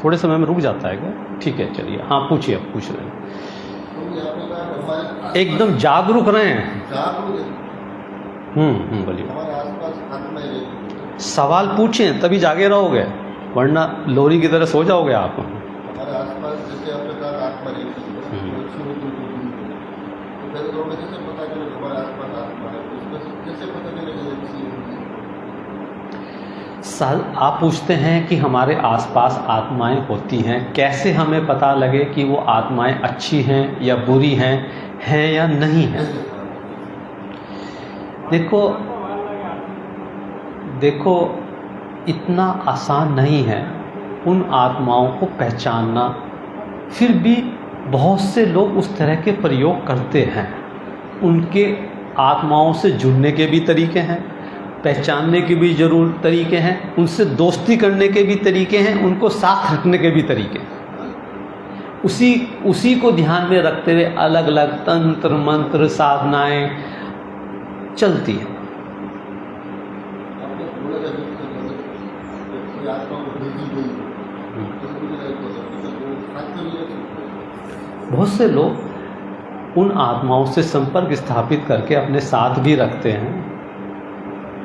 थोड़े समय में रुक जाता है क्या? ठीक है, चलिए, हाँ पूछिए, आप पूछ रहे हैं। एकदम जागरूक रहें। बोलिए। सवाल पूछें तभी जागे रहोगे, वरना लोरी की तरह सो जाओगे आप। हमारे आसपास जैसे आपने कहा आत्मा रहती है, तो कैसे पता चले हमारे आसपास आत्मा है, उसमें कैसे पता चलेगा आप पूछते हैं कि हमारे आसपास आत्माएं होती हैं, कैसे हमें पता लगे कि वो आत्माएं अच्छी हैं या बुरी हैं या नहीं हैं? देखो इतना आसान नहीं है उन आत्माओं को पहचानना। फिर भी बहुत से लोग उस तरह के प्रयोग करते हैं। उनके आत्माओं से जुड़ने के भी तरीके हैं, पहचानने के भी जरूर तरीके हैं, उनसे दोस्ती करने के भी तरीके हैं, उनको साथ रखने के भी तरीके हैं। उसी को ध्यान में रखते हुए अलग अलग तंत्र मंत्र साधनाएं चलती हैं। बहुत से लोग उन आत्माओं से संपर्क स्थापित करके अपने साथ भी रखते हैं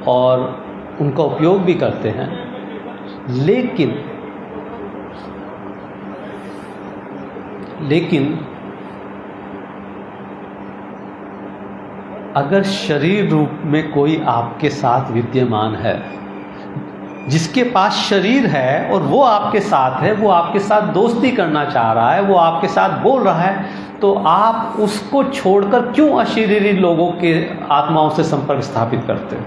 और उनका उपयोग भी करते हैं, लेकिन अगर शरीर रूप में कोई आपके साथ विद्यमान है, जिसके पास शरीर है और वो आपके साथ है, वो आपके साथ दोस्ती करना चाह रहा है, वो आपके साथ बोल रहा है, तो आप उसको छोड़कर क्यों अशरीरी लोगों के आत्माओं से संपर्क स्थापित करते हो?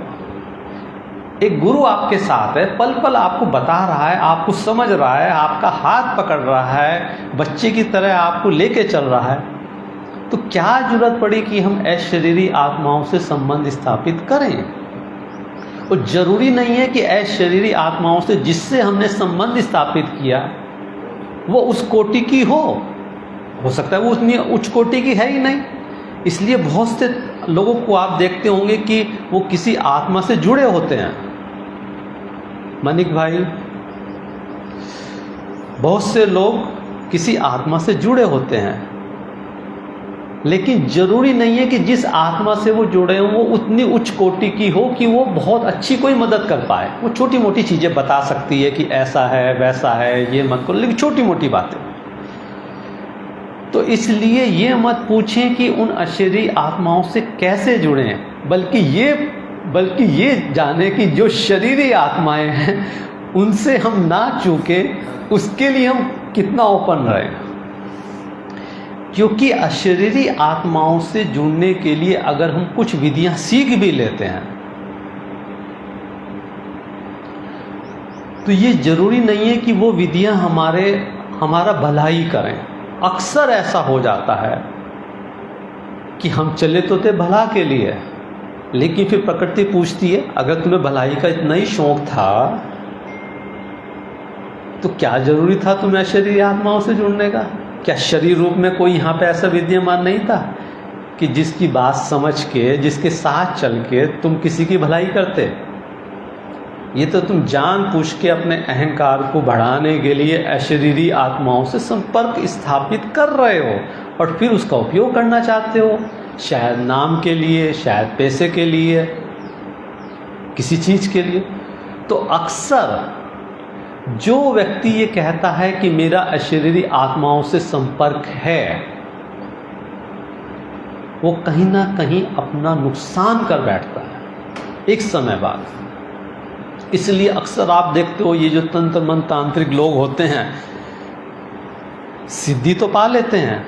एक गुरु आपके साथ है, पल पल आपको बता रहा है, आपको समझ रहा है, आपका हाथ पकड़ रहा है, बच्चे की तरह आपको लेके चल रहा है, तो क्या जरूरत पड़ी कि हम अशरीरी आत्माओं से संबंध स्थापित करें? और जरूरी नहीं है कि अशरीरी आत्माओं से जिससे हमने संबंध स्थापित किया वो उस कोटि की हो सकता है वो उतनी उच्च कोटि की है ही नहीं। इसलिए बहुत से लोगों को आप देखते होंगे कि वो किसी आत्मा से जुड़े होते हैं। मनिक भाई, बहुत से लोग किसी आत्मा से जुड़े होते हैं, लेकिन जरूरी नहीं है कि जिस आत्मा से वो जुड़े हों वो उतनी उच्च कोटि की हो कि वो बहुत अच्छी कोई मदद कर पाए। वो छोटी मोटी चीज़ें बता सकती है कि ऐसा है वैसा है, ये मत करो, लेकिन छोटी मोटी बातें। तो इसलिए ये मत पूछें कि उन अशरीरी आत्माओं से कैसे जुड़ें, बल्कि ये जाने कि जो शरीरी आत्माएं हैं उनसे हम ना चूके, उसके लिए हम कितना ओपन रहें। क्योंकि अशरीरी आत्माओं से जुड़ने के लिए अगर हम कुछ विधियां सीख भी लेते हैं तो ये जरूरी नहीं है कि वो विधियां हमारा भला ही करें। अक्सर ऐसा हो जाता है कि हम चले तो थे भला के लिए, लेकिन फिर प्रकृति पूछती है अगर तुम्हें भलाई का इतना ही शौक था तो क्या जरूरी था तुम्हें अशरीरी आत्माओं से जुड़ने का? क्या शरीर रूप में कोई यहाँ पे ऐसा विद्यमान नहीं था कि जिसकी बात समझ के, जिसके साथ चल के तुम किसी की भलाई करते? ये तो तुम जानबूझ के अपने अहंकार को बढ़ाने के लिए अशरीरी आत्माओं से संपर्क स्थापित कर रहे हो और फिर उसका उपयोग करना चाहते हो, शायद नाम के लिए, शायद पैसे के लिए, किसी चीज़ के लिए। तो अक्सर जो व्यक्ति ये कहता है कि मेरा अशरीरी आत्माओं से संपर्क है, वो कहीं ना कहीं अपना नुकसान कर बैठता है एक समय बाद। इसलिए अक्सर आप देखते हो ये जो तंत्र मंत्र तांत्रिक लोग होते हैं, सिद्धि तो पा लेते हैं,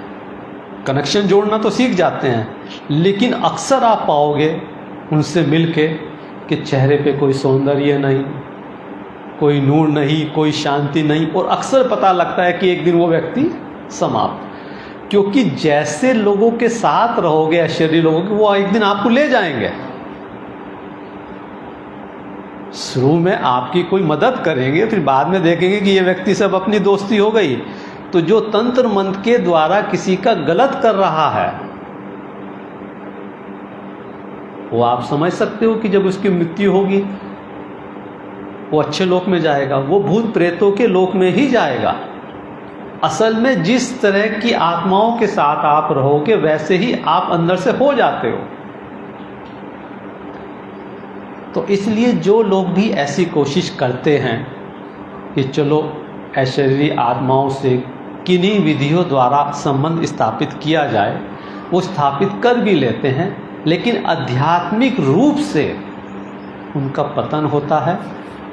कनेक्शन जोड़ना तो सीख जाते हैं, लेकिन अक्सर आप पाओगे उनसे मिलके कि चेहरे पे कोई सौंदर्य नहीं, कोई नूर नहीं, कोई शांति नहीं, और अक्सर पता लगता है कि एक दिन वो व्यक्ति समाप्त। क्योंकि जैसे लोगों के साथ रहोगे अशरीरी लोगों के, वो एक दिन आपको ले जाएंगे। शुरू में आपकी कोई मदद करेंगे, फिर बाद में देखेंगे कि ये व्यक्ति सब अपनी दोस्ती हो गई। तो जो तंत्र मंत्र के द्वारा किसी का गलत कर रहा है, वो आप समझ सकते हो कि जब उसकी मृत्यु होगी वो अच्छे लोक में जाएगा, वो भूत प्रेतों के लोक में ही जाएगा। असल में जिस तरह की आत्माओं के साथ आप रहोगे वैसे ही आप अंदर से हो जाते हो। तो इसलिए जो लोग भी ऐसी कोशिश करते हैं कि चलो अशरीरी आत्माओं से किन्हीं विधियों द्वारा संबंध स्थापित किया जाए, वो स्थापित कर भी लेते हैं, लेकिन आध्यात्मिक रूप से उनका पतन होता है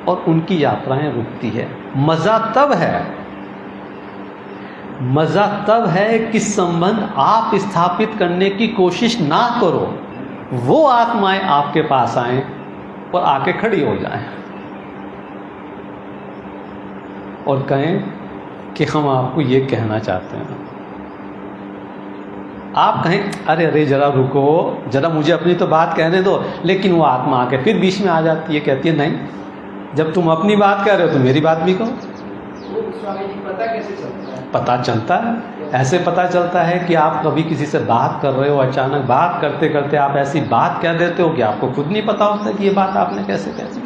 और उनकी यात्राएं रुकती है। मज़ा तब है कि संबंध आप स्थापित करने की कोशिश ना करो, वो आत्माएं आपके पास आएं और आके खड़ी हो जाएं और कहें कि हम आपको ये कहना चाहते हैं। आप कहें अरे जरा रुको, जरा मुझे अपनी तो बात कहने दो, लेकिन वो आत्मा आके फिर बीच में आ जाती है, कहती है नहीं, जब तुम अपनी बात कह रहे हो तो मेरी बात भी कहो। स्वामी जी पता कैसे चलता है? पता चलता है, ऐसे पता चलता है कि आप कभी किसी से बात कर रहे हो, अचानक बात करते करते आप ऐसी बात कह देते हो कि आपको खुद नहीं पता होता कि ये बात आपने कैसे कह दी।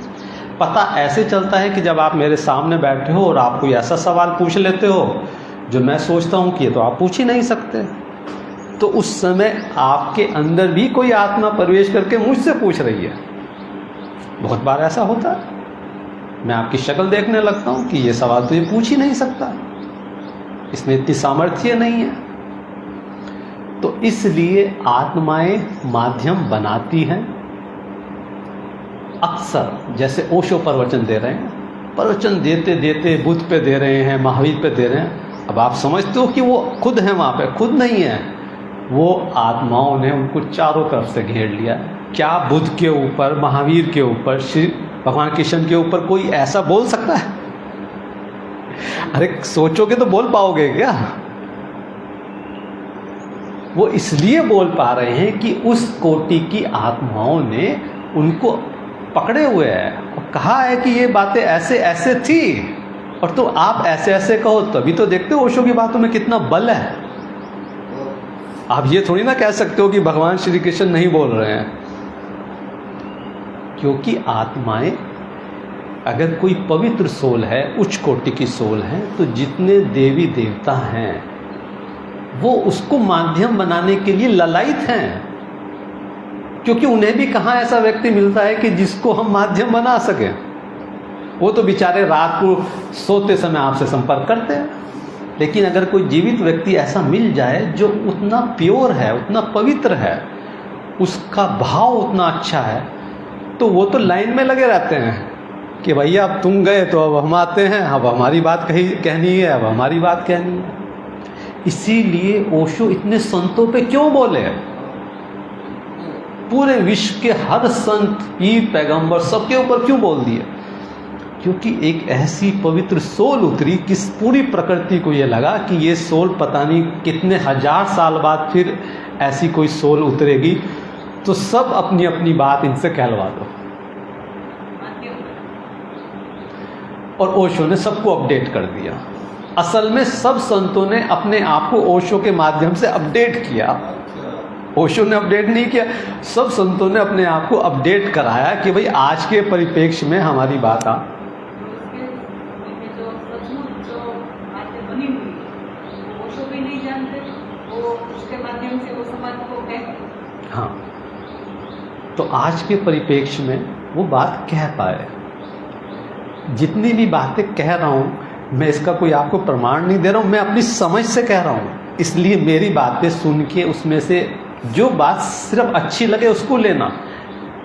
पता ऐसे चलता है कि जब आप मेरे सामने बैठे हो और आप कोई ऐसा सवाल पूछ लेते हो जो मैं सोचता हूँ कि ये तो आप पूछ ही नहीं सकते, तो उस समय आपके अंदर भी कोई आत्मा प्रवेश करके मुझसे पूछ रही है। बहुत बार ऐसा होता है, मैं आपकी शक्ल देखने लगता हूँ कि ये सवाल तो ये पूछ ही नहीं सकता, इसमें इतनी सामर्थ्य नहीं है। तो इसलिए आत्माएं माध्यम बनाती हैं। अक्सर जैसे ओशो प्रवचन दे रहे हैं, प्रवचन देते देते बुद्ध पे दे रहे हैं, महावीर पे दे रहे हैं, अब आप समझते हो कि वो खुद हैं वहाँ पे, खुद नहीं है, वो आत्माओं ने उनको चारों तरफ से घेर लिया। क्या बुद्ध के ऊपर, महावीर के ऊपर, श्री भगवान कृष्ण के ऊपर कोई ऐसा बोल सकता है? अरे सोचोगे तो बोल पाओगे क्या? वो इसलिए बोल पा रहे हैं कि उस कोटि की आत्माओं ने उनको पकड़े हुए हैं और कहा है कि ये बातें ऐसे ऐसे थी और तो आप ऐसे ऐसे कहो, तभी तो देखते हो ओशो की बातों में कितना बल है। आप ये थोड़ी ना कह सकते हो कि भगवान श्री कृष्ण नहीं बोल रहे हैं, क्योंकि आत्माएं, अगर कोई पवित्र सोल है, उच्च कोटि की सोल है, तो जितने देवी देवता हैं वो उसको माध्यम बनाने के लिए ललायित हैं, क्योंकि उन्हें भी कहाँ ऐसा व्यक्ति मिलता है कि जिसको हम माध्यम बना सकें। वो तो बेचारे रात को सोते समय आपसे संपर्क करते हैं, लेकिन अगर कोई जीवित व्यक्ति ऐसा मिल जाए जो उतना प्योर है, उतना पवित्र है, उसका भाव उतना अच्छा है, तो वो तो लाइन में लगे रहते हैं कि भैया अब तुम गए तो अब हम आते हैं, अब हमारी बात कहनी है, अब हमारी बात कहनी है। इसीलिए ओशो इतने संतों पे क्यों बोले? पूरे विश्व के हर संत, पीर, पैगंबर सबके ऊपर क्यों बोल दिए? क्योंकि एक ऐसी पवित्र सोल उतरी कि पूरी प्रकृति को ये लगा कि ये सोल पता नहीं कितने हजार साल बाद फिर ऐसी कोई सोल उतरेगी, तो सब अपनी अपनी बात इनसे कहलवा दो। और ओशो ने सबको अपडेट कर दिया। असल में सब संतों ने अपने आप को ओशो के माध्यम से अपडेट किया। ओशो ने अपडेट नहीं किया, सब संतों ने अपने आप को अपडेट कराया कि भाई आज के परिप्रेक्ष्य में हमारी बात आ। हाँ, तो आज के परिप्रेक्ष्य में वो बात कह पाए। जितनी भी बातें कह रहा हूँ, मैं इसका कोई आपको प्रमाण नहीं दे रहा हूँ, मैं अपनी समझ से कह रहा हूँ। इसलिए मेरी बातें सुन के उसमें से जो बात सिर्फ अच्छी लगे उसको लेना,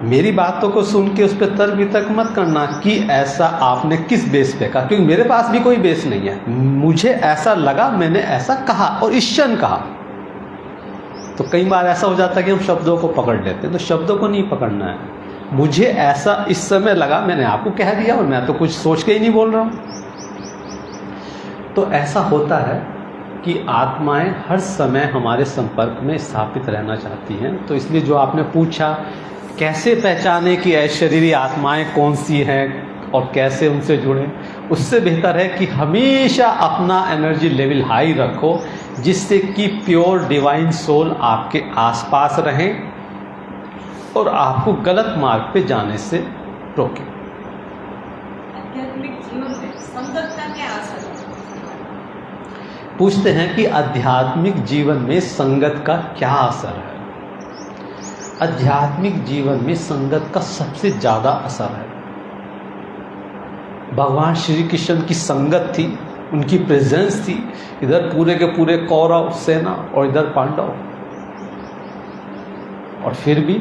मेरी बातों को सुन के उस पर तर्क वितर्क मत करना कि ऐसा आपने किस बेस पे कहा, क्योंकि मेरे पास भी कोई बेस नहीं है। मुझे ऐसा लगा, मैंने ऐसा कहा और इस क्षण कहा। तो कई बार ऐसा हो जाता है कि हम शब्दों को पकड़ लेते हैं, तो शब्दों को नहीं पकड़ना है। मुझे ऐसा इस समय लगा, मैंने आपको कह दिया और मैं तो कुछ सोच के ही नहीं बोल रहा हूँ। तो ऐसा होता है कि आत्माएं हर समय हमारे संपर्क में स्थापित रहना चाहती हैं। तो इसलिए जो आपने पूछा कैसे पहचाने कि अशरीरी आत्माएं कौन सी हैं और कैसे उनसे जुड़ें, उससे बेहतर है कि हमेशा अपना एनर्जी लेवल हाई रखो, जिससे कि प्योर डिवाइन सोल आपके आसपास रहें और आपको गलत मार्ग पे जाने से रोके। आध्यात्मिक जीवन में संगत का क्या असर है? पूछते हैं कि आध्यात्मिक जीवन में संगत का क्या असर है। आध्यात्मिक जीवन में संगत का सबसे ज़्यादा असर है। भगवान श्री कृष्ण की संगत थी, उनकी प्रेजेंस थी, इधर पूरे के पूरे कौरव सेना और इधर पांडव, और फिर भी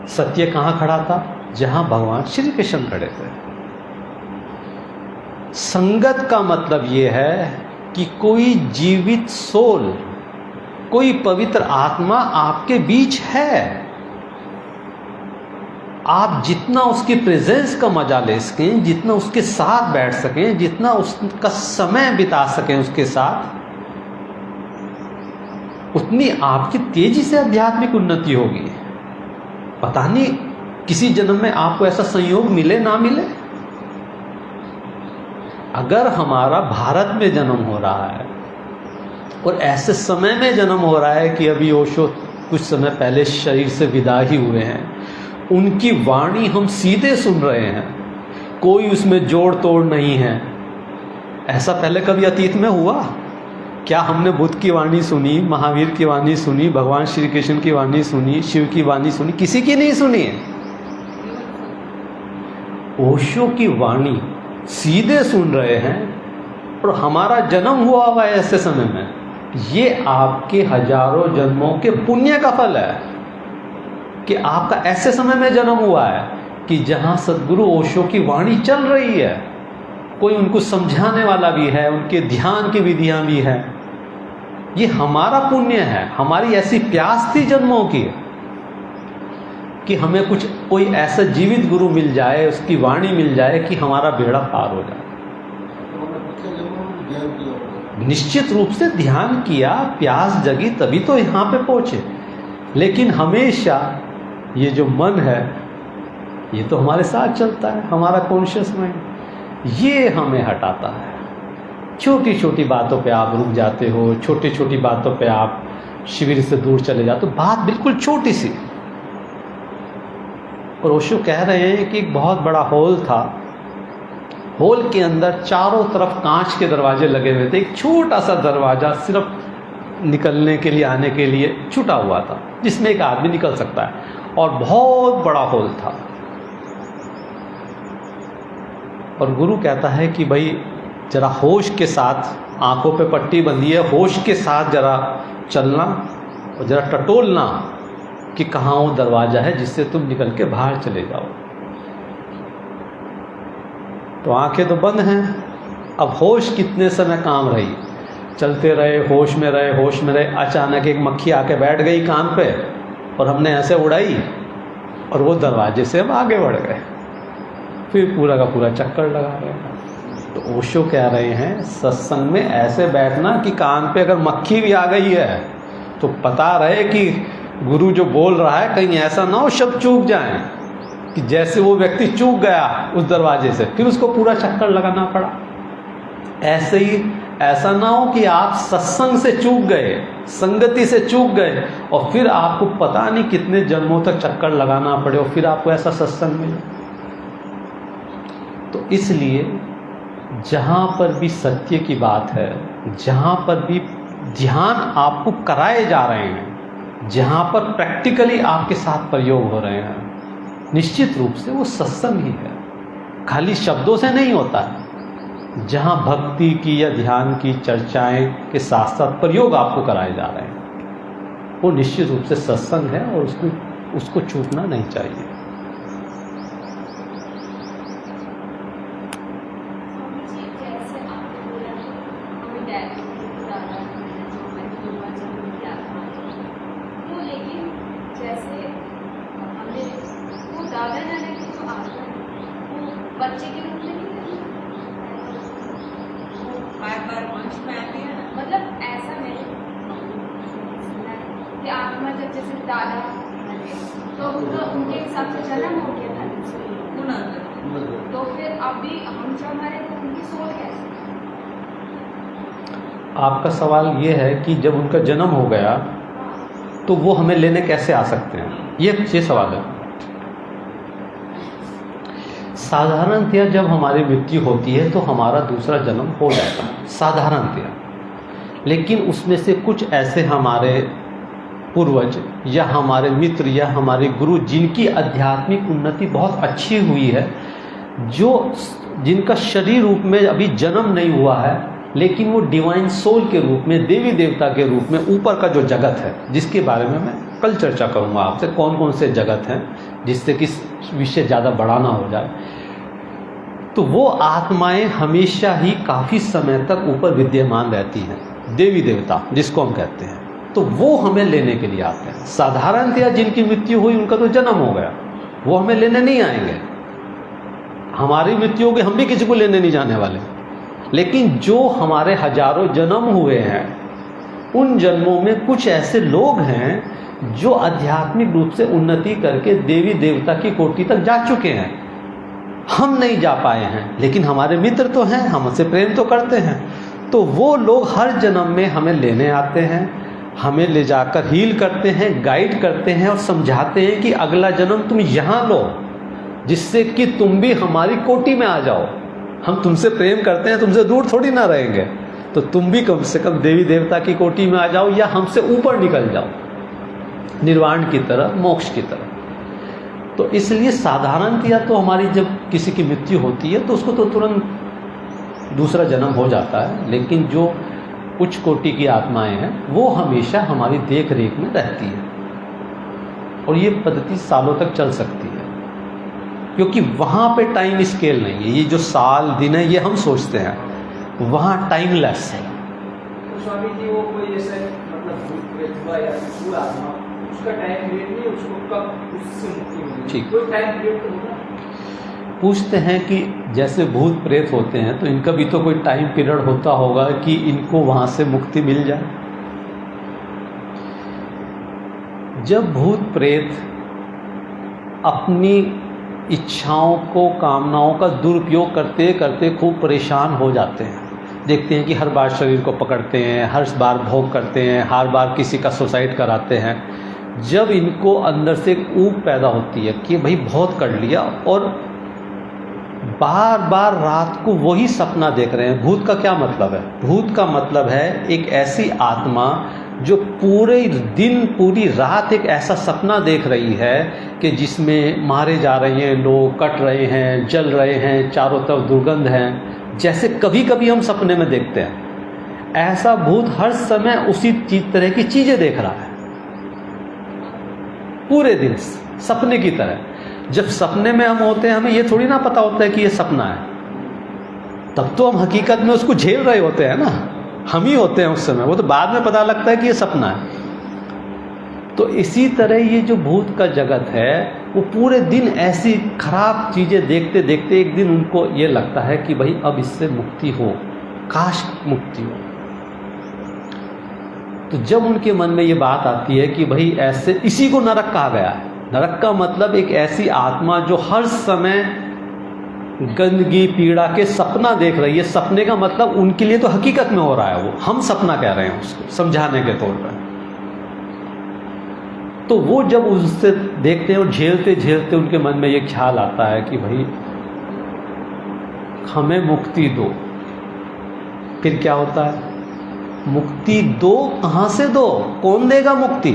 सत्य कहाँ खड़ा था? जहाँ भगवान श्री कृष्ण खड़े थे। संगत का मतलब ये है कि कोई जीवित सोल, कोई पवित्र आत्मा आपके बीच है। आप जितना उसकी प्रेजेंस का मजा ले सकें, जितना उसके साथ बैठ सकें, जितना उसका समय बिता सकें उसके साथ, उतनी आपकी तेजी से आध्यात्मिक उन्नति होगी। पता नहीं किसी जन्म में आपको ऐसा संयोग मिले ना मिले। अगर हमारा भारत में जन्म हो रहा है और ऐसे समय में जन्म हो रहा है कि अभी ओशो कुछ समय पहले शरीर से विदा ही हुए हैं, उनकी वाणी हम सीधे सुन रहे हैं, कोई उसमें जोड़ तोड़ नहीं है। ऐसा पहले कभी अतीत में हुआ क्या? हमने बुद्ध की वाणी सुनी, महावीर की वाणी सुनी, भगवान श्री कृष्ण की वाणी सुनी, शिव की वाणी सुनी, किसी की नहीं सुनी है। ओशो की वाणी सीधे सुन रहे हैं और हमारा जन्म हुआ हुआ है ऐसे समय में। ये आपके हजारों जन्मों के पुण्य का फल है कि आपका ऐसे समय में जन्म हुआ है कि जहाँ सद्गुरु ओशो की वाणी चल रही है, कोई उनको समझाने वाला भी है, उनके ध्यान की विधियाँ भी हैं। ये हमारा पुण्य है, हमारी ऐसी प्यास थी जन्मों की कि हमें कुछ कोई ऐसा जीवित गुरु मिल जाए, उसकी वाणी मिल जाए कि हमारा बेड़ा पार हो जाए। निश्चित रूप से ध्यान किया, प्यास जगी, तभी तो यहाँ पे पहुँचे। लेकिन हमेशा ये जो मन है, ये तो हमारे साथ चलता है, हमारा कॉन्शियस माइंड, ये हमें हटाता है। छोटी छोटी बातों पे आप रुक जाते हो, छोटी छोटी बातों पे आप शिविर से दूर चले जाते हो, बात बिल्कुल छोटी सी। और ओशो कह रहे हैं कि एक बहुत बड़ा हॉल था, हॉल के अंदर चारों तरफ कांच के दरवाजे लगे हुए थे, एक छोटा सा दरवाज़ा सिर्फ निकलने के लिए, आने के लिए छूटा हुआ था, जिसमें एक आदमी निकल सकता है, और बहुत बड़ा हॉल था। और गुरु कहता है कि भाई जरा होश के साथ, आंखों पे पट्टी बंधी है, होश के साथ जरा चलना और जरा टटोलना कि कहाँ वो दरवाज़ा है जिससे तुम निकल के बाहर चले जाओ। तो आंखें तो बंद हैं, अब होश कितने समय काम रही, चलते रहे, होश में रहे, होश में रहे। अचानक एक मक्खी आके बैठ गई कान पे और हमने ऐसे उड़ाई और वो दरवाजे से हम आगे बढ़ गए, फिर पूरा का पूरा चक्कर लगा रहे हैं। तो ओशो कह रहे हैं सत्संग में ऐसे बैठना कि कान पे अगर मक्खी भी आ गई है तो पता रहे कि गुरु जो बोल रहा है कहीं ऐसा ना हो शब्द चूक जाए, कि जैसे वो व्यक्ति चूक गया उस दरवाजे से, फिर उसको पूरा चक्कर लगाना पड़ा। ऐसे ही ऐसा ना हो कि आप सत्संग से चूक गए, संगति से चूक गए, और फिर आपको पता नहीं कितने जन्मों तक चक्कर लगाना पड़े और फिर आपको ऐसा सत्संग मिले। तो इसलिए जहाँ पर भी सत्य की बात है, जहाँ पर भी ध्यान आपको कराए जा रहे हैं, जहाँ पर प्रैक्टिकली आपके साथ प्रयोग हो रहे हैं, निश्चित रूप से वो सत्संग ही है, खाली शब्दों से नहीं होता है। जहाँ भक्ति की या ध्यान की चर्चाएं के साथ साथ प्रयोग आपको कराए जा रहे हैं, वो निश्चित रूप से सत्संग है और उसको छूटना नहीं चाहिए। बच्चे के रूप में बार वंश में आती है ना, मतलब ऐसा नहीं कि आत्मा जब जैसे दादा तो उनके हिसाब से जन्म हो गया था, तो फिर अभी हम जब हमारे उनकी सोच कैसे? आपका सवाल ये है कि जब उनका जन्म हो गया तो वो हमें लेने कैसे आ सकते हैं, ये सवाल है। साधारणतया जब हमारी मृत्यु होती है तो हमारा दूसरा जन्म हो जाता है, साधारणतया। लेकिन उसमें से कुछ ऐसे हमारे पूर्वज या हमारे मित्र या हमारे गुरु जिनकी आध्यात्मिक उन्नति बहुत अच्छी हुई है, जिनका शरीर रूप में अभी जन्म नहीं हुआ है, लेकिन वो डिवाइन सोल के रूप में, देवी देवता के रूप में ऊपर का जो जगत है, जिसके बारे में मैं कल चर्चा करूँगा आपसे, कौन कौन से जगत हैं, जिससे कि विषय ज़्यादा बड़ा ना हो जाए। तो वो आत्माएं हमेशा ही काफ़ी समय तक ऊपर विद्यमान रहती हैं, देवी देवता जिसको हम कहते हैं। तो वो हमें लेने के लिए आते हैं। साधारणतया जिनकी मृत्यु हुई उनका तो जन्म हो गया, वो हमें लेने नहीं आएंगे। हमारी मृत्यु होगी, हम भी किसी को लेने नहीं जाने वाले। लेकिन जो हमारे हजारों जन्म हुए हैं, उन जन्मों में कुछ ऐसे लोग हैं जो आध्यात्मिक रूप से उन्नति करके देवी देवता की कोटि तक जा चुके हैं। हम नहीं जा पाए हैं, लेकिन हमारे मित्र तो हैं, हमसे प्रेम तो करते हैं। तो वो लोग हर जन्म में हमें लेने आते हैं, हमें ले जाकर हील करते हैं, गाइड करते हैं और समझाते हैं कि अगला जन्म तुम यहाँ लो, जिससे कि तुम भी हमारी कोटि में आ जाओ। हम तुमसे प्रेम करते हैं, तुमसे दूर थोड़ी ना रहेंगे, तो तुम भी कम से कम देवी देवता की कोटि में आ जाओ या हमसे ऊपर निकल जाओ, निर्वाण की तरह, मोक्ष की तरह। तो इसलिए साधारणतया तो हमारी जब किसी की मृत्यु होती है तो उसको तो तुरंत दूसरा जन्म हो जाता है, लेकिन जो उच्च कोटि की आत्माएं हैं वो हमेशा हमारी देख रेख में रहती है। और ये पद्धति सालों तक चल सकती है, क्योंकि वहाँ पे टाइम स्केल नहीं है। ये जो साल दिन है ये हम सोचते हैं, वहाँ टाइमलेस है। तो स्वामी जी वो कोई जैसे मतलब भूत प्रेत हुआ या कोई आत्मा, उसका टाइम पीरियड नहीं, उसको कब उससे मुक्ति मिलेगी, ठीक, कोई टाइम पीरियड तो होगा। पूछते हैं कि जैसे भूत प्रेत होते हैं तो इनका भी तो कोई टाइम पीरियड होता होगा कि इनको वहाँ से मुक्ति मिल जाए। जब भूत प्रेत अपनी इच्छाओं को, कामनाओं का दुरुपयोग करते करते खूब परेशान हो जाते हैं, देखते हैं कि हर बार शरीर को पकड़ते हैं, हर बार भोग करते हैं, हर बार किसी का सुसाइड कराते हैं। जब इनको अंदर से एक ऊब पैदा होती है कि भाई बहुत कर लिया, और बार बार रात को वही सपना देख रहे हैं। भूत का क्या मतलब है? भूत का मतलब है एक ऐसी आत्मा जो पूरे दिन, पूरी रात एक ऐसा सपना देख रही है कि जिसमें मारे जा रहे हैं लोग, कट रहे हैं, जल रहे हैं, चारों तरफ दुर्गंध है, जैसे कभी कभी हम सपने में देखते हैं। ऐसा भूत हर समय उसी तरह की चीज़ें देख रहा है पूरे दिन, सपने की तरह। जब सपने में हम होते हैं, हमें ये थोड़ी ना पता होता है कि ये सपना है, तब तो हम हकीकत में उसको झेल रहे होते हैं ना, हम ही होते हैं उस समय। वो तो बाद में पता लगता है कि ये सपना है। तो इसी तरह ये जो भूत का जगत है, वो पूरे दिन ऐसी खराब चीज़ें देखते देखते एक दिन उनको ये लगता है कि भाई अब इससे मुक्ति हो, काश मुक्ति हो। तो जब उनके मन में ये बात आती है कि भाई ऐसे, इसी को नरक कहा गया है। नरक का मतलब एक ऐसी आत्मा जो हर समय गंदगी, पीड़ा के सपना देख रही है। सपने का मतलब उनके लिए तो हकीकत में हो रहा है, वो हम सपना कह रहे हैं उसको समझाने के तौर पर। तो वो जब उससे देखते हैं और झेलते झेलते उनके मन में ये ख्याल आता है कि भाई हमें मुक्ति दो। फिर क्या होता है? मुक्ति दो, कहाँ से दो? कौन देगा मुक्ति?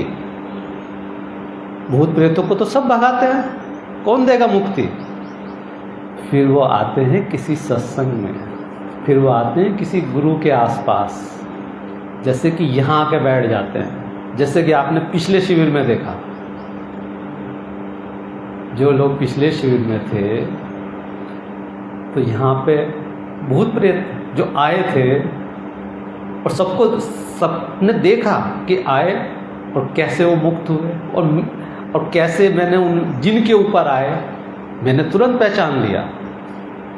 भूत प्रेतों को तो सब भगाते हैं, कौन देगा मुक्ति? फिर वो आते हैं किसी सत्संग में, फिर वो आते हैं किसी गुरु के आसपास, जैसे कि यहाँ आके बैठ जाते हैं। जैसे कि आपने पिछले शिविर में देखा, जो लोग पिछले शिविर में थे, तो यहाँ पे भूत प्रेत जो आए थे और सबने देखा कि आए और कैसे वो मुक्त हुए, और कैसे मैंने उन जिनके ऊपर आए मैंने तुरंत पहचान लिया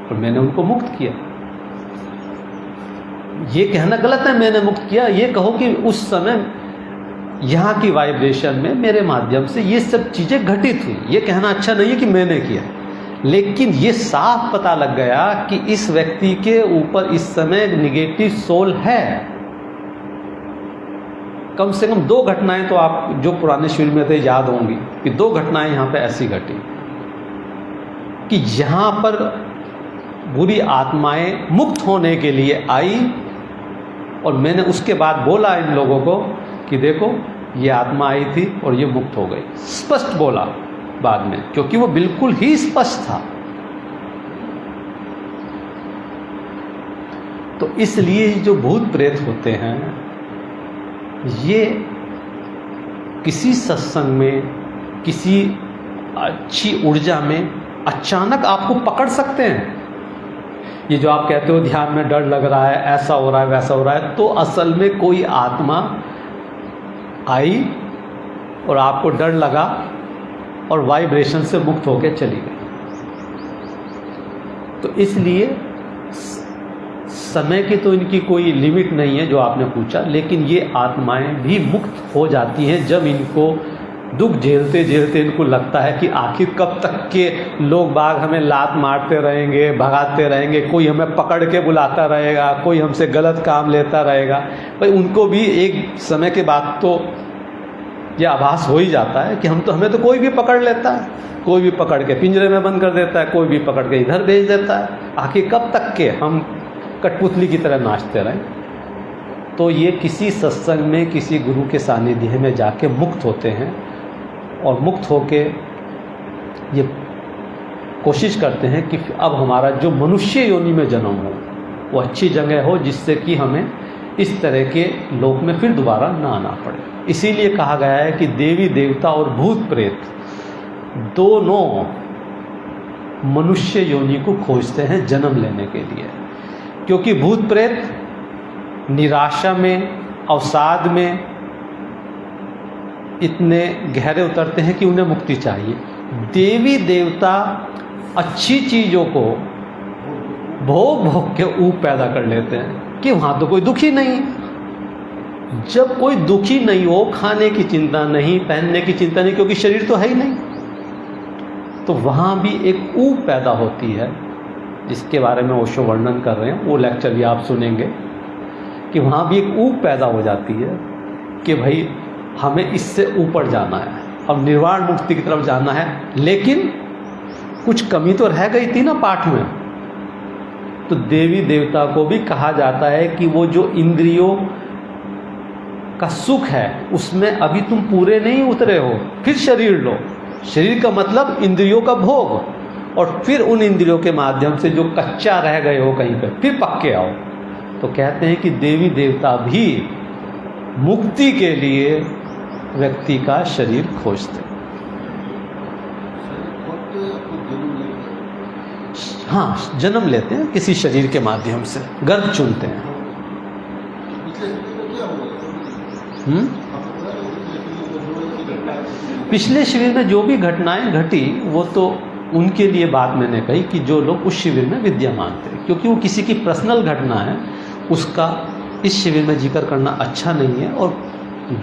और मैंने उनको मुक्त किया। ये कहना गलत है मैंने मुक्त किया, ये कहो कि उस समय यहाँ की वाइब्रेशन में मेरे माध्यम से ये सब चीज़ें घटित हुई। ये कहना अच्छा नहीं है कि मैंने किया, लेकिन ये साफ पता लग गया कि इस व्यक्ति के ऊपर इस समय निगेटिव सोल है। कम से कम 2 घटनाएं तो आप जो पुराने शिविर में थे याद होंगी कि 2 घटनाएं यहाँ पे ऐसी घटी कि यहाँ पर बुरी आत्माएं मुक्त होने के लिए आई और मैंने उसके बाद बोला इन लोगों को कि देखो ये आत्मा आई थी और ये मुक्त हो गई, स्पष्ट बोला बाद में, क्योंकि वो बिल्कुल ही स्पष्ट था। तो इसलिए जो भूत प्रेत होते हैं ये किसी सत्संग में, किसी अच्छी ऊर्जा में अचानक आपको पकड़ सकते हैं। ये जो आप कहते हो ध्यान में डर लग रहा है, ऐसा हो रहा है, वैसा हो रहा है, तो असल में कोई आत्मा आई और आपको डर लगा और वाइब्रेशन से मुक्त होकर चली गई। तो इसलिए समय की तो इनकी कोई लिमिट नहीं है जो आपने पूछा, लेकिन ये आत्माएं भी मुक्त हो जाती हैं जब इनको दुख झेलते झेलते इनको लगता है कि आखिर कब तक के लोग बाग हमें लात मारते रहेंगे, भगाते रहेंगे, कोई हमें पकड़ के बुलाता रहेगा, कोई हमसे गलत काम लेता रहेगा। भाई उनको भी एक समय के बाद तो यह आभास हो ही जाता है कि हमें तो कोई भी पकड़ लेता है, कोई भी पकड़ के पिंजरे में बंद कर देता है, कोई भी पकड़ के इधर भेज देता है, आखिर कब तक के हम कठपुतली की तरह नाचते रहें। तो ये किसी सत्संग में, किसी गुरु के सानिध्य में जाके मुक्त होते हैं और मुक्त होके ये कोशिश करते हैं कि अब हमारा जो मनुष्य योनि में जन्म हो वो अच्छी जगह हो, जिससे कि हमें इस तरह के लोक में फिर दोबारा ना आना पड़े। इसीलिए कहा गया है कि देवी देवता और भूत प्रेत दोनों मनुष्य योनि को खोजते हैं जन्म लेने के लिए, क्योंकि भूत प्रेत निराशा में, अवसाद में इतने गहरे उतरते हैं कि उन्हें मुक्ति चाहिए। देवी देवता अच्छी चीज़ों को भोग भोग के ऊप पैदा कर लेते हैं कि वहाँ तो कोई दुखी नहीं। जब कोई दुखी नहीं हो, खाने की चिंता नहीं, पहनने की चिंता नहीं, क्योंकि शरीर तो है ही नहीं, तो वहाँ भी एक ऊप पैदा होती है, जिसके बारे में ओशो वर्णन कर रहे हैं, वो लेक्चर भी आप सुनेंगे कि वहाँ भी एक ऊप पैदा हो जाती है कि भाई हमें इससे ऊपर जाना है, अब निर्वाण मुक्ति की तरफ जाना है। लेकिन कुछ कमी तो रह गई थी ना पाठ में। तो देवी देवता को भी कहा जाता है कि वो जो इंद्रियों का सुख है उसमें अभी तुम पूरे नहीं उतरे हो, फिर शरीर लो। शरीर का मतलब इंद्रियों का भोग, और फिर उन इंद्रियों के माध्यम से जो कच्चा रह गए हो कहीं पे, फिर पक्के आओ। तो कहते हैं कि देवी देवता भी मुक्ति के लिए व्यक्ति का शरीर खोजते। हाँ, जन्म लेते हैं किसी शरीर के माध्यम से, गर्भ चुनते हैं। पिछले शिविर में जो भी घटनाएं घटी वो तो उनके लिए बात मैंने कही कि जो लोग उस शिविर में विद्यमान थे, क्योंकि वो किसी की पर्सनल घटना है, उसका इस शिविर में जिक्र करना अच्छा नहीं है। और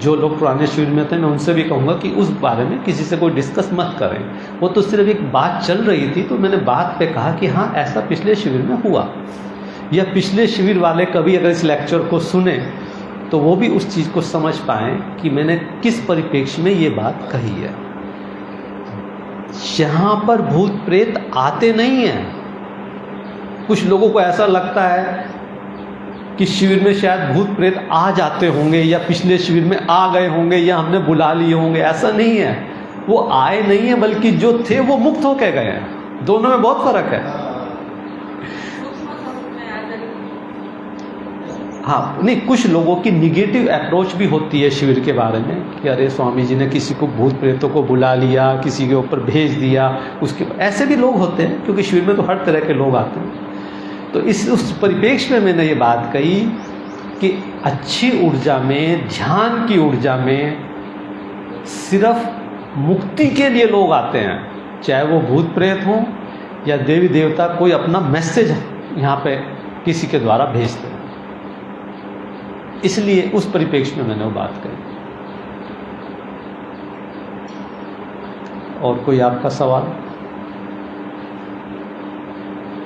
जो लोग पुराने शिविर में थे मैं उनसे भी कहूँगा कि उस बारे में किसी से कोई डिस्कस मत करें। वो तो सिर्फ एक बात चल रही थी, तो मैंने बात पे कहा कि हाँ ऐसा पिछले शिविर में हुआ, या पिछले शिविर वाले कभी अगर इस लेक्चर को सुने तो वो भी उस चीज़ को समझ पाएँ कि मैंने किस परिप्रेक्ष्य में ये बात कही है। यहाँ पर भूत प्रेत आते नहीं हैं। कुछ लोगों को ऐसा लगता है कि शिविर में शायद भूत प्रेत आ जाते होंगे, या पिछले शिविर में आ गए होंगे, या हमने बुला लिए होंगे। ऐसा नहीं है, वो आए नहीं है, बल्कि जो थे वो मुक्त होकर गए हैं। दोनों में बहुत फर्क है। हाँ, नहीं, कुछ लोगों की निगेटिव अप्रोच भी होती है शिविर के बारे में कि अरे स्वामी जी ने किसी को भूत प्रेतों को बुला लिया, किसी के ऊपर भेज दिया, उसके ऐसे भी लोग होते हैं, क्योंकि शिविर में तो हर तरह के लोग आते हैं। तो उस परिप्रेक्ष्य में मैंने ये बात कही कि अच्छी ऊर्जा में, ध्यान की ऊर्जा में सिर्फ मुक्ति के लिए लोग आते हैं, चाहे वो भूत प्रेत हों या देवी देवता कोई अपना मैसेज यहाँ पे किसी के द्वारा भेजते हैं। इसलिए उस परिप्रेक्ष्य में मैंने वो बात कही। और कोई आपका सवाल?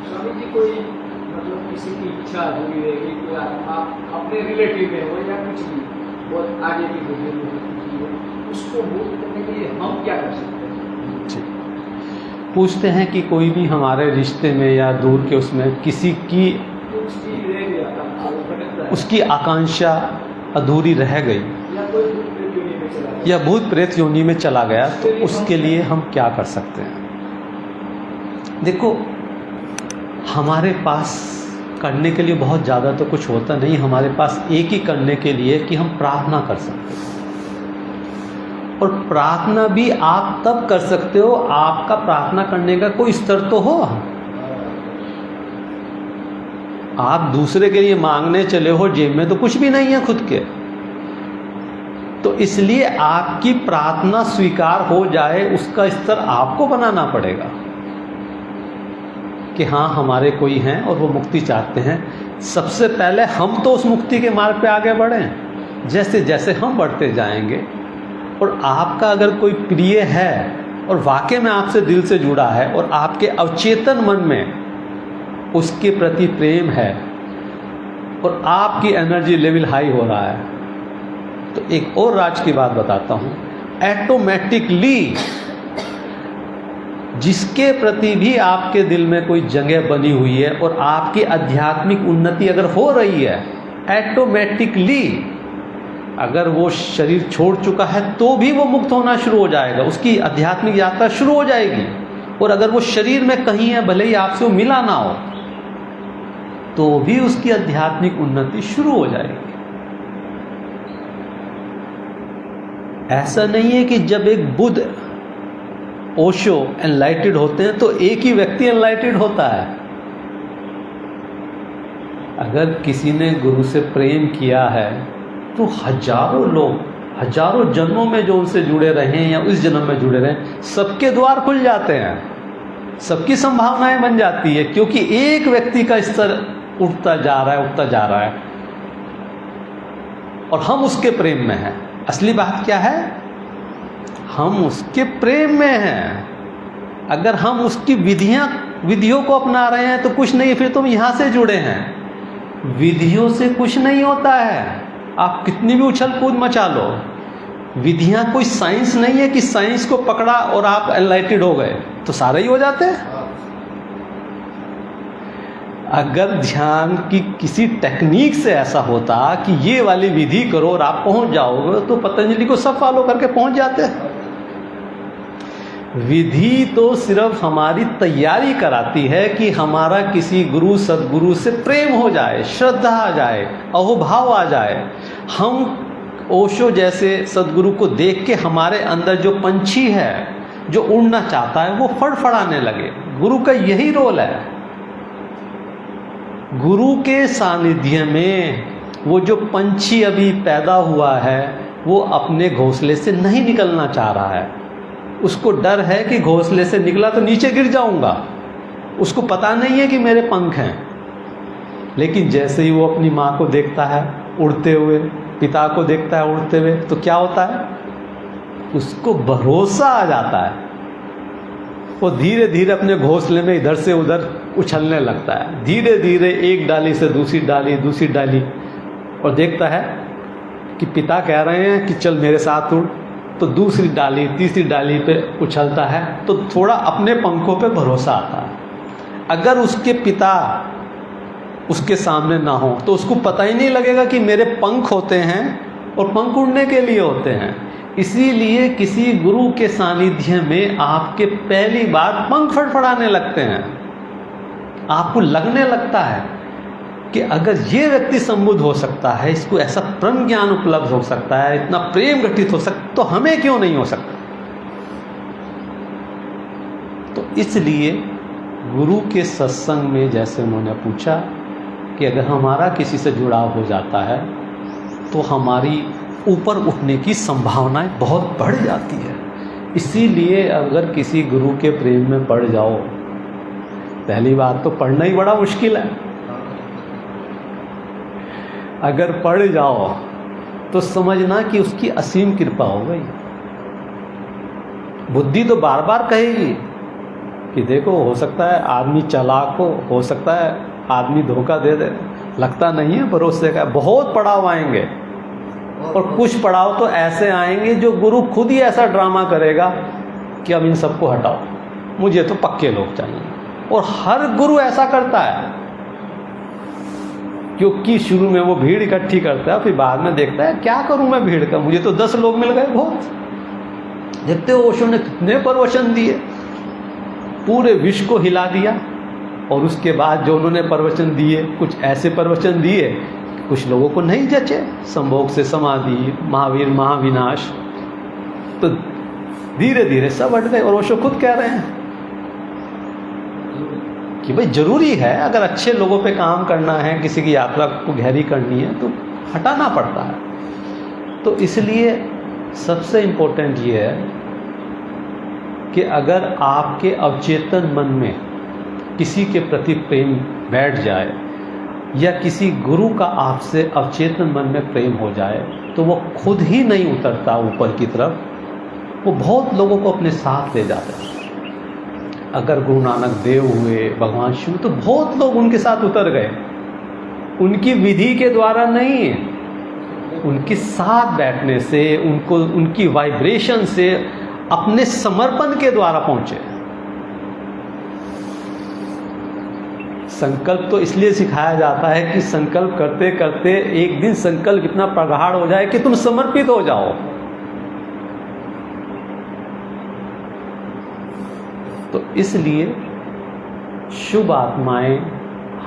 स्वामी जी, कोई मतलब किसी की इच्छा हुई है कि कोई आप अपने रिलेटिव में हो या कुछ भी बहुत आगे की गुजरी हो, उसको मुक्त करने के लिए हम क्या कर सकते हैं? ठीक, पूछते हैं कि कोई भी हमारे रिश्ते में या दूर के उसमें किसी की कुछ भी रह गया था, वो भटकता है, उसकी आकांक्षा अधूरी रह गई या कोई भूत प्रेत योनि में चला गया। या भूत प्रेत योनि में चला गया, तो उसके लिए हम क्या कर सकते हैं? देखो, हमारे पास करने के लिए बहुत ज़्यादा तो कुछ होता नहीं, हमारे पास एक ही करने के लिए कि हम प्रार्थना कर सकते हैं। और प्रार्थना भी आप तब कर सकते हो, आपका प्रार्थना करने का कोई स्तर तो हो। आप दूसरे के लिए मांगने चले हो, जेब में तो कुछ भी नहीं है खुद के, तो इसलिए आपकी प्रार्थना स्वीकार हो जाए उसका स्तर आपको बनाना पड़ेगा कि हाँ, हमारे कोई हैं और वो मुक्ति चाहते हैं। सबसे पहले हम तो उस मुक्ति के मार्ग पे आगे बढ़ें। जैसे जैसे हम बढ़ते जाएंगे, और आपका अगर कोई प्रिय है और वाकई में आपसे दिल से जुड़ा है और आपके अवचेतन मन में उसके प्रति प्रेम है और आपकी एनर्जी लेवल हाई हो रहा है, तो एक और राज की बात बताता हूँ। ऑटोमेटिकली जिसके प्रति भी आपके दिल में कोई जगह बनी हुई है और आपकी आध्यात्मिक उन्नति अगर हो रही है, ऑटोमेटिकली अगर वो शरीर छोड़ चुका है तो भी वो मुक्त होना शुरू हो जाएगा, उसकी आध्यात्मिक यात्रा शुरू हो जाएगी। और अगर वो शरीर में कहीं है, भले ही आपसे वो मिला ना हो, तो भी उसकी आध्यात्मिक उन्नति शुरू हो जाएगी। ऐसा नहीं है कि जब एक बुद्ध, ओशो एनलाइटेड होते हैं तो एक ही व्यक्ति एनलाइटेड होता है। अगर किसी ने गुरु से प्रेम किया है तो हजारों लोग, हजारों जन्मों में जो उनसे जुड़े रहे हैं या उस जन्म में जुड़े रहे हैं, सबके द्वार खुल जाते हैं, सबकी संभावनाएं बन जाती है, क्योंकि एक व्यक्ति का स्तर उठता जा रहा है और हम उसके प्रेम में हैं। असली बात क्या है? हम उसके प्रेम में हैं। अगर हम उसकी विधियों को अपना रहे हैं तो कुछ नहीं, फिर तुम यहां से जुड़े हैं। विधियों से कुछ नहीं होता है, आप कितनी भी उछल कूद मचा लो। विधियां कोई साइंस नहीं है कि साइंस को पकड़ा और आप एनलाइटेड हो गए तो सारे ही हो जाते हैं। अगर ध्यान की किसी टेक्निक से ऐसा होता कि ये वाली विधि करो और आप पहुंच जाओगे, तो पतंजलि को सब फॉलो करके पहुंच जाते हैं। विधि तो सिर्फ हमारी तैयारी कराती है कि हमारा किसी गुरु सदगुरु से प्रेम हो जाए, श्रद्धा आ जाए, अहोभाव आ जाए। हम ओशो जैसे सदगुरु को देख के हमारे अंदर जो पंछी है जो उड़ना चाहता है वो फड़फड़ाने लगे। गुरु का यही रोल है। गुरु के सानिध्य में वो जो पंछी अभी पैदा हुआ है वो अपने घोंसले से नहीं निकलना चाह रहा है। उसको डर है कि घोंसले से निकला तो नीचे गिर जाऊंगा। उसको पता नहीं है कि मेरे पंख हैं। लेकिन जैसे ही वो अपनी माँ को देखता है उड़ते हुए, पिता को देखता है उड़ते हुए, तो क्या होता है? उसको भरोसा आ जाता है। वो धीरे धीरे अपने घोंसले में इधर से उधर उछलने लगता है। धीरे धीरे एक डाली से दूसरी डाली, और देखता है कि पिता कह रहे हैं कि चल मेरे साथ उड़, तो दूसरी डाली तीसरी डाली पे उछलता है, तो थोड़ा अपने पंखों पे भरोसा आता है। अगर उसके पिता उसके सामने ना हो तो उसको पता ही नहीं लगेगा कि मेरे पंख होते हैं और पंख उड़ने के लिए होते हैं। इसीलिए किसी गुरु के सानिध्य में आपके पहली बार पंख फड़फड़ाने लगते हैं। आपको लगने लगता है कि अगर ये व्यक्ति संबुद्ध हो सकता है, इसको ऐसा परम ज्ञान उपलब्ध हो सकता है, इतना प्रेम घटित हो सकता, तो हमें क्यों नहीं हो सकता? तो इसलिए गुरु के सत्संग में, जैसे उन्होंने पूछा कि अगर हमारा किसी से जुड़ाव हो जाता है तो हमारी ऊपर उठने की संभावनाएं बहुत बढ़ जाती है। इसीलिए अगर किसी गुरु के प्रेम में पड़ जाओ, पहली बात तो पढ़ना ही बड़ा मुश्किल है। अगर पढ़ जाओ तो समझना कि उसकी असीम कृपा हो गई। बुद्धि तो बार बार कहेगी कि देखो, हो सकता है आदमी चालाक हो सकता है आदमी धोखा दे दे, लगता नहीं है भरोसे का। बहुत पड़ाव आएंगे, और कुछ पड़ाव तो ऐसे आएंगे जो गुरु खुद ही ऐसा ड्रामा करेगा कि अब इन सबको हटाओ, मुझे तो पक्के लोग चाहिए। और हर गुरु ऐसा करता है। क्योंकि शुरू में वो भीड़ इकट्ठी करता है, फिर बाद में देखता है क्या करूं मैं भीड़ का, मुझे तो 10 लोग मिल गए बहुत। देखते हो ओशो ने कितने प्रवचन दिए, पूरे विश्व को हिला दिया। और उसके बाद जो उन्होंने प्रवचन दिए, कुछ ऐसे प्रवचन दिए कुछ लोगों को नहीं जचे, संभोग से समाधि, महावीर महाविनाश, तो धीरे धीरे सब हट गए। और ओशो खुद कह रहे हैं कि भाई जरूरी है, अगर अच्छे लोगों पे काम करना है, किसी की यात्रा को गहरी करनी है तो हटाना पड़ता है। तो इसलिए सबसे इम्पोर्टेंट ये है कि अगर आपके अवचेतन मन में किसी के प्रति प्रेम बैठ जाए या किसी गुरु का आपसे अवचेतन मन में प्रेम हो जाए, तो वो खुद ही नहीं उतरता ऊपर की तरफ, वो बहुत लोगों को अपने साथ ले जाता है। अगर गुरु नानक देव हुए, भगवान शिव, तो बहुत लोग उनके साथ उतर गए, उनकी विधि के द्वारा नहीं, उनके साथ बैठने से, उनको उनकी वाइब्रेशन से, अपने समर्पण के द्वारा पहुंचे। संकल्प तो इसलिए सिखाया जाता है कि संकल्प करते करते एक दिन संकल्प इतना प्रगाढ़ हो जाए कि तुम समर्पित हो जाओ। तो इसलिए शुभ आत्माएं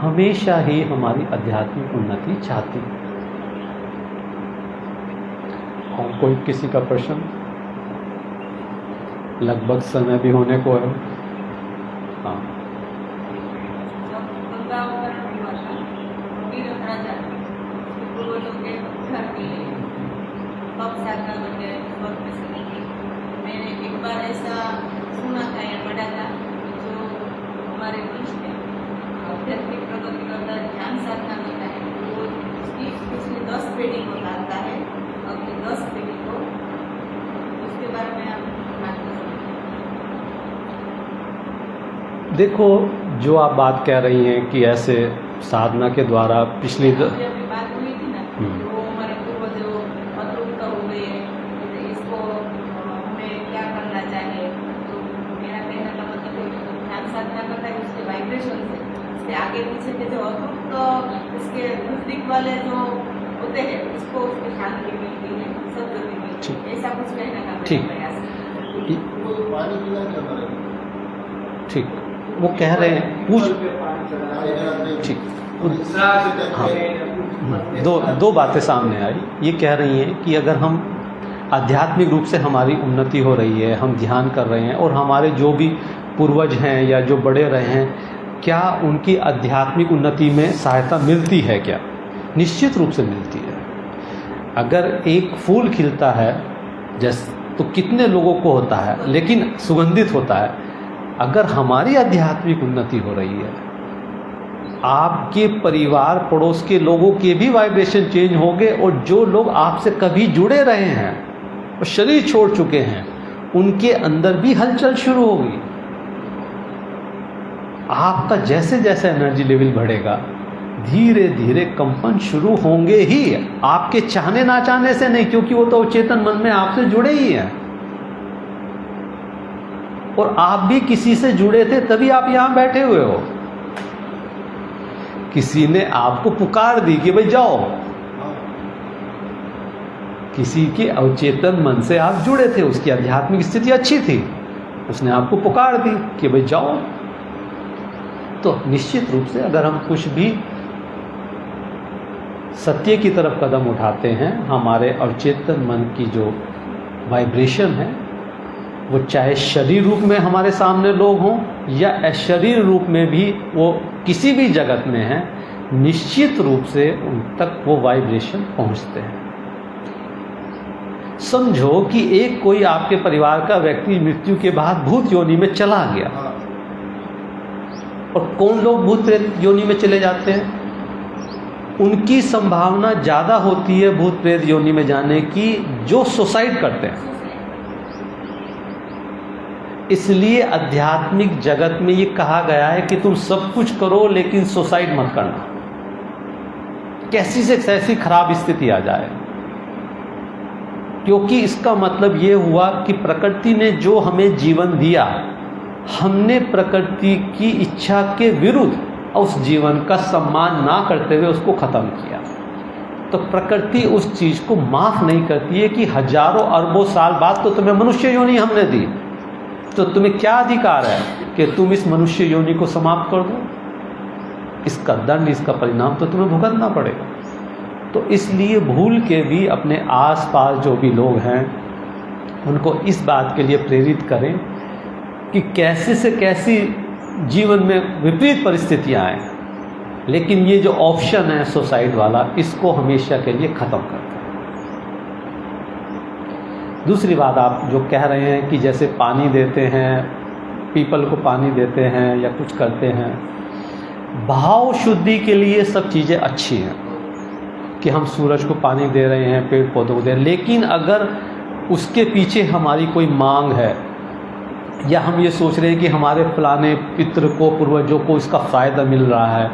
हमेशा ही हमारी आध्यात्मिक उन्नति चाहती हैं। और कोई किसी का प्रश्न? लगभग समय भी होने को है। हाँ, मैंने एक बार ऐसा सुना था या पढ़ा था, जो हमारे देश में आध्यात्मिक प्रगति करता ध्यान साधना करता है, वो उसकी पिछली 10 पीढ़ी को लाता है, अपनी 10 पीढ़ी को, उसके बारे में आप बात कर सकते हैं। देखो जो आप बात कह रही हैं कि ऐसे साधना के द्वारा पिछली अभी बात हुई थी ना, वो हमारे पूर्वज जो अतृप्त हो गए, तो इसको हमें क्या करना चाहिए। तो मेरा कहने का मतलब है कि ध्यान साधना करता है उसके वाइब्रेशन से, इसके आगे पीछे के जो अतृप्त, इसके नजदीक वाले जो होते हैं, उसको उसकी शांति मिलती है, सद्गति मिलती है, ऐसा कुछ कहने का मेरा प्रयास है। वो पानी पीना क्या करें? ठीक, वो कह रहे हैं पूछ, ठीक, हाँ, दो बातें सामने आई। ये कह रही हैं कि अगर हम आध्यात्मिक रूप से हमारी उन्नति हो रही है, हम ध्यान कर रहे हैं, और हमारे जो भी पूर्वज हैं या जो बड़े रहे हैं, क्या उनकी आध्यात्मिक उन्नति में सहायता मिलती है क्या? निश्चित रूप से मिलती है। अगर एक फूल खिलता है जैसे, तो कितने लोगों को होता है, लेकिन सुगंधित होता है। अगर हमारी आध्यात्मिक उन्नति हो रही है, आपके परिवार पड़ोस के लोगों के भी वाइब्रेशन चेंज होंगे, और जो लोग आपसे कभी जुड़े रहे हैं और शरीर छोड़ चुके हैं, उनके अंदर भी हलचल शुरू होगी। आपका जैसे जैसे एनर्जी लेवल बढ़ेगा, धीरे धीरे कंपन शुरू होंगे ही, आपके चाहने ना चाहने से नहीं, क्योंकि वो तो चेतन मन में आपसे जुड़े ही हैं, और आप भी किसी से जुड़े थे तभी आप यहां बैठे हुए हो। किसी ने आपको पुकार दी कि भाई जाओ, किसी के अवचेतन मन से आप जुड़े थे, उसकी आध्यात्मिक स्थिति अच्छी थी, उसने आपको पुकार दी कि भाई जाओ। तो निश्चित रूप से अगर हम कुछ भी सत्य की तरफ कदम उठाते हैं, हमारे अवचेतन मन की जो वाइब्रेशन है, वो चाहे शरीर रूप में हमारे सामने लोग हों या अशरीर रूप में भी वो किसी भी जगत में हैं, निश्चित रूप से उन तक वो वाइब्रेशन पहुंचते हैं। समझो कि एक कोई आपके परिवार का व्यक्ति मृत्यु के बाद भूत योनि में चला गया, और कौन लोग भूत प्रेत योनि में चले जाते हैं? उनकी संभावना ज़्यादा होती है भूत प्रेत योनि में जाने की जो सुसाइड करते हैं। इसलिए आध्यात्मिक जगत में ये कहा गया है कि तुम सब कुछ करो लेकिन सुसाइड मत करना, कैसी से कैसी खराब स्थिति आ जाए। क्योंकि इसका मतलब ये हुआ कि प्रकृति ने जो हमें जीवन दिया, हमने प्रकृति की इच्छा के विरुद्ध उस जीवन का सम्मान ना करते हुए उसको ख़त्म किया, तो प्रकृति उस चीज़ को माफ़ नहीं करती है कि हजारों अरबों साल बाद तो तुम्हें मनुष्य योनि हमने दी, तो तुम्हें क्या अधिकार है कि तुम इस मनुष्य योनि को समाप्त कर दो। इसका दंड, इसका परिणाम तो तुम्हें भुगतना पड़ेगा। तो इसलिए भूल के भी अपने आसपास जो भी लोग हैं उनको इस बात के लिए प्रेरित करें कि कैसे से कैसी जीवन में विपरीत परिस्थितियां आएँ, लेकिन ये जो ऑप्शन है सुसाइड वाला, इसको हमेशा के लिए ख़त्म कर दें। दूसरी बात, आप जो कह रहे हैं कि जैसे पानी देते हैं, पीपल को पानी देते हैं या कुछ करते हैं, भाव शुद्धि के लिए सब चीज़ें अच्छी हैं कि हम सूरज को पानी दे रहे हैं, पेड़ पौधों को दे रहे हैं, लेकिन अगर उसके पीछे हमारी कोई मांग है या हम ये सोच रहे हैं कि हमारे फलाने पितृ को, पूर्वजों को इसका फ़ायदा मिल रहा है,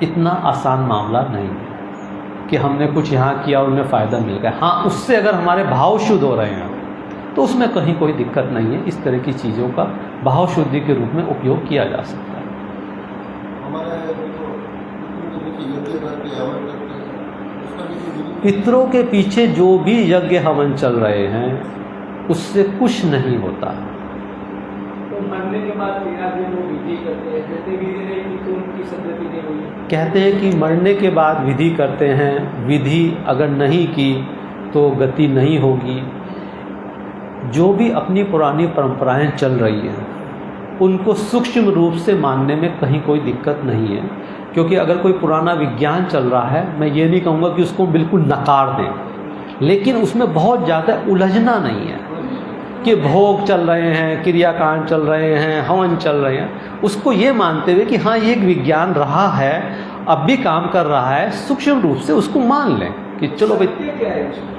इतना आसान मामला नहीं है कि हमने कुछ यहाँ किया और उन्हें फ़ायदा मिल गया। हाँ, उससे अगर हमारे भाव शुद्ध हो रहे हैं तो उसमें कहीं कोई दिक्कत नहीं है। इस तरह की चीज़ों का भाव शुद्धि के रूप में उपयोग किया जा सकता है। पितरों के पीछे जो भी यज्ञ हवन चल रहे हैं उससे कुछ नहीं होता। तो मरने के बाद वो विधि करते हैं, जैसे विधि नहीं की तो उनकी सदगति नहीं हुई। कहते हैं कि मरने के बाद विधि करते हैं, विधि अगर नहीं की तो गति नहीं होगी। जो भी अपनी पुरानी परंपराएं चल रही हैं उनको सूक्ष्म रूप से मानने में कहीं कोई दिक्कत नहीं है, क्योंकि अगर कोई पुराना विज्ञान चल रहा है, मैं ये नहीं कहूँगा कि उसको बिल्कुल नकार दें, लेकिन उसमें बहुत ज़्यादा उलझना नहीं है कि भोग चल रहे हैं, क्रियाकांड चल रहे हैं, हवन चल रहे हैं, उसको ये मानते हुए कि हाँ ये एक विज्ञान रहा है, अब भी काम कर रहा है, सूक्ष्म रूप से उसको मान लें कि चलो भाई। क्या है?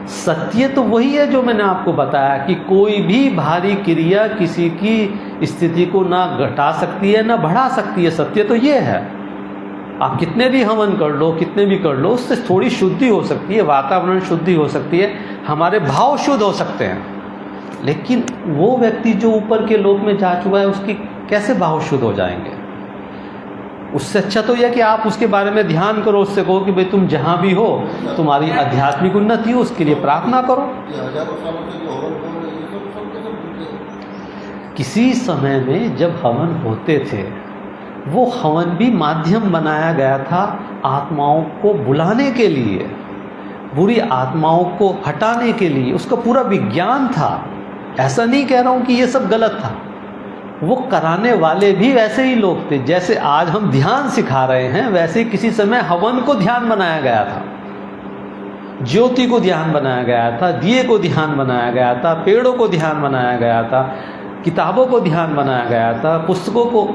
सत्य तो वही है जो मैंने आपको बताया कि कोई भी भारी क्रिया किसी की स्थिति को ना घटा सकती है ना बढ़ा सकती है। सत्य तो ये है, आप कितने भी हवन कर लो, कितने भी कर लो, उससे थोड़ी शुद्धि हो सकती है, वातावरण शुद्धि हो सकती है, हमारे भाव शुद्ध हो सकते हैं, लेकिन वो व्यक्ति जो ऊपर के लोक में जा चुका है उसकी कैसे भाव शुद्ध हो जाएंगे। उससे अच्छा तो यह कि आप उसके बारे में ध्यान करो, उससे कहो कि भाई तुम जहाँ भी हो तुम्हारी आध्यात्मिक उन्नति हो, उसके लिए प्रार्थना करो। किसी समय में जब हवन होते थे वो हवन भी माध्यम बनाया गया था आत्माओं को बुलाने के लिए, बुरी आत्माओं को हटाने के लिए, उसका पूरा विज्ञान था। ऐसा नहीं कह रहा हूँ कि ये सब गलत था, वो कराने वाले भी वैसे ही लोग थे। जैसे आज हम ध्यान सिखा रहे हैं, वैसे ही किसी समय हवन को ध्यान बनाया गया था, ज्योति को ध्यान बनाया गया था, दिए को ध्यान बनाया गया था, पेड़ों को ध्यान बनाया गया था, किताबों को ध्यान बनाया गया था, पुस्तकों को,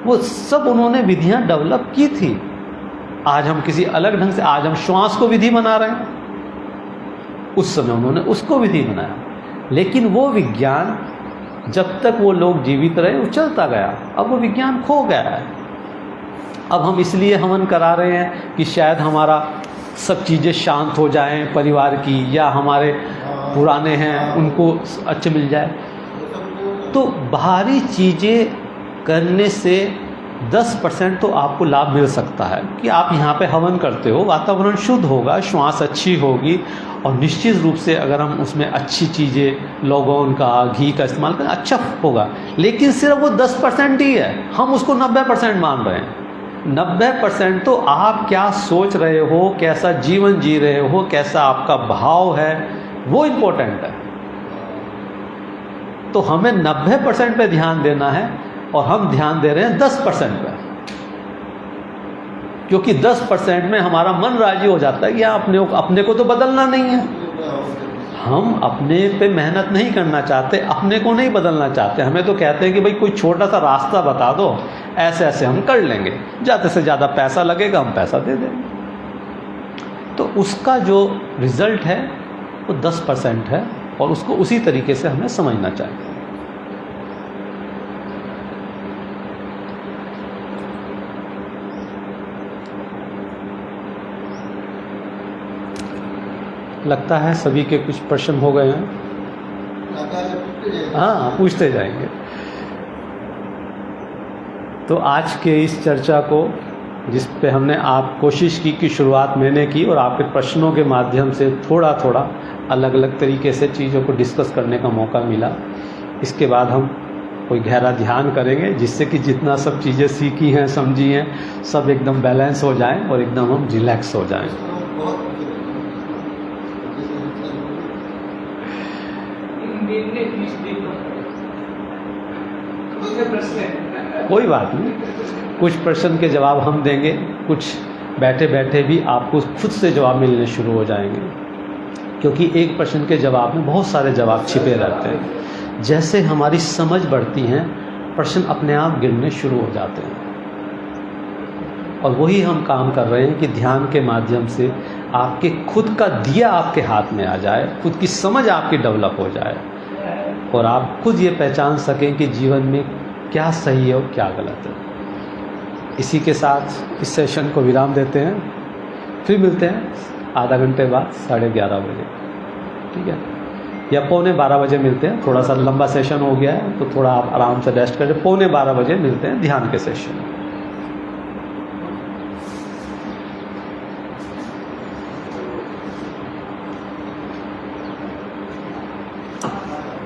वो सब उन्होंने विधियां डेवलप की थी। आज हम किसी अलग ढंग से, आज हम श्वास को विधि बना रहे हैं, उस समय उन्होंने उसको विधि बनाया। लेकिन वो विज्ञान जब तक वो लोग जीवित रहे वो चलता गया, अब वो विज्ञान खो गया है। अब हम इसलिए हवन करा रहे हैं कि शायद हमारा सब चीज़ें शांत हो जाएं परिवार की, या हमारे पुराने हैं उनको अच्छे मिल जाए। तो बाहरी चीज़ें करने से 10% तो आपको लाभ मिल सकता है कि आप यहाँ पे हवन करते हो, वातावरण शुद्ध होगा, श्वास अच्छी होगी, और निश्चित रूप से अगर हम उसमें अच्छी चीज़ें, लौगोन का, घी का इस्तेमाल करें, अच्छा होगा। लेकिन सिर्फ वो 10% ही है, हम उसको 90% मान रहे हैं। 90% तो आप क्या सोच रहे हो, कैसा जीवन जी रहे हो, कैसा आपका भाव है, वो इम्पोर्टेंट है। तो हमें 90% पे ध्यान देना है और हम ध्यान दे रहे हैं 10% पे, क्योंकि 10% में हमारा मन राजी हो जाता है कि अपने को तो बदलना नहीं है, हम अपने पे मेहनत नहीं करना चाहते, अपने को नहीं बदलना चाहते। हमें तो कहते हैं कि भाई कोई छोटा सा रास्ता बता दो, ऐसे ऐसे हम कर लेंगे, ज़्यादा से ज़्यादा पैसा लगेगा, हम पैसा दे देंगे। तो उसका जो रिज़ल्ट है वो 10% है, और उसको उसी तरीके से हमें समझना चाहिए। लगता है सभी के कुछ प्रश्न हो गए हैं। हाँ, पूछते जाएंगे। तो आज के इस चर्चा को, जिस पे हमने आप कोशिश की कि शुरुआत मैंने की और आपके प्रश्नों के माध्यम से थोड़ा थोड़ा अलग अलग तरीके से चीज़ों को डिस्कस करने का मौका मिला, इसके बाद हम कोई गहरा ध्यान करेंगे जिससे कि जितना सब चीज़ें सीखी हैं, समझी हैं, सब एकदम बैलेंस हो जाएं और एकदम हम रिलैक्स हो जाएं। बहुत इन दिन ने 20 दिन मुझे प्रश्न है। कोई बात नहीं, कुछ प्रश्न के जवाब हम देंगे, कुछ बैठे बैठे भी आपको खुद से जवाब मिलने शुरू हो जाएंगे, क्योंकि एक प्रश्न के जवाब में बहुत सारे जवाब छिपे रहते हैं। जैसे हमारी समझ बढ़ती है, प्रश्न अपने आप गिरने शुरू हो जाते हैं। और वही हम काम कर रहे हैं कि ध्यान के माध्यम से आपके खुद का दिया आपके हाथ में आ जाए, खुद की समझ आपकी डेवलप हो जाए और आप खुद ये पहचान सकें कि जीवन में क्या सही है और क्या गलत है। इसी के साथ इस सेशन को विराम देते हैं, फिर मिलते हैं आधा घंटे बाद 11:30 बजे, ठीक है, या 11:45 बजे मिलते हैं। थोड़ा सा लंबा सेशन हो गया है तो थोड़ा आप आराम से रेस्ट करें। 11:45 बजे मिलते हैं ध्यान के सेशन में।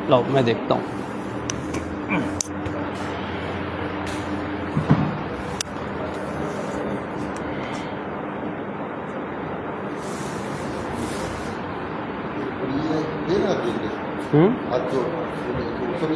लो मैं देखता हूँ। देना चाहिए। आज तो सभी